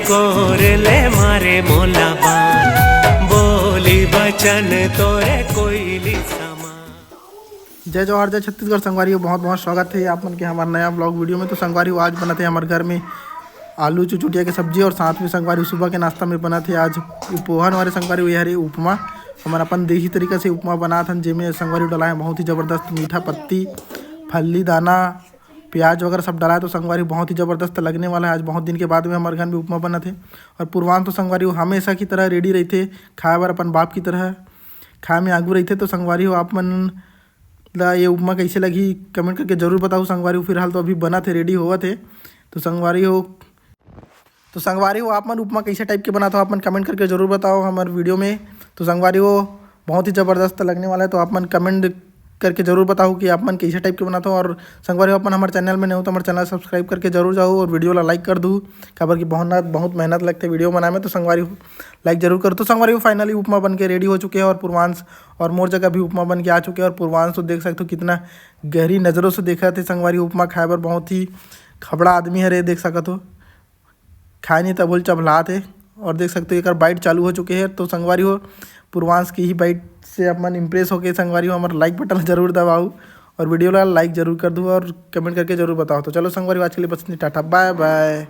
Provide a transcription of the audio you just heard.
Core ले मारे मोला बान, बोली बचन तोरे कोयली समा। जय जवाहर जय छत्तीसगढ़। संगवारी बहुत बहुत स्वागत है आप मन के हमारे नया ब्लॉग वीडियो में। तो संगवारी आज बना थे हमारे घर में आलू चुचुटिया की सब्जी और साथ में संगवारी सुबह के नाश्ता में बना थे आज पोहन वाले संगवारी हुई हरी उपमा। हमारा अपन देसी तरीका से उपमा बना था जिसमें संगवारी डाला है बहुत ही ज़बरदस्त मीठा पत्ती, फल्ली दाना, प्याज वगैरह सब डाला है। तो संगवारी बहुत ही ज़बरदस्त लगने वाला है। आज बहुत दिन के बाद में हमारे घर में उपमा बना थे। और पूर्वान तो संगवारी हमेशा की तरह रेडी रही थे खाए बार अपन बाप की तरह खाए में आगू रही थे। तो संगवारी हो आप मन ये उपमा कैसे लगी कमेंट करके जरूर बताओ। संगवारी फिलहाल तो अभी बना थे रेडी हुआ थे। तो संगवारी हो आप मन उपमा कैसे टाइप के बना था आप मन कमेंट करके जरूर बताओ हमारे वीडियो में। तो संगवारी हो बहुत ही ज़बरदस्त लगने वाला है। तो आप मन कमेंट करके जरूर बताओ कि आप मन कैसे टाइप के बना था। और संगवारी हो अपन हमारे चैनल में नहीं हो तो हमारे चैनल सब्सक्राइब करके जरूर जाओ और वीडियो ला लाइक कर दूँ। खबर की बहुत मेहनत लगती है वीडियो बनाने में। तो संगवारी हो लाइक जरूर करो। तो संगवारी हो फाइनली उपमा बन के रेडी हो चुके हैं और पूर्वांश और मोर जगह भी उपमा बन के आ चुके हैं। और पूर्वांश तो देख सकते हो कितना गहरी नज़रों से देखा थे संगवारी उपमा खाए पर। बहुत ही खबड़ा आदमी है रे, देख सकते हो खाए नहीं तब बोल चबला थे। और देख सकते हो एक बाइट चालू हो चुके हैं। तो संगवारी हो पूर्वांश की ही बाइट से अपन इम्प्रेस होके संगवारी हो हमारा लाइक बटन जरूर दबाओ और वीडियो ला लाइक जरूर कर दो और कमेंट करके जरूर बताओ। तो चलो संगवारी आज के लिए बस टाटा बाय बाय।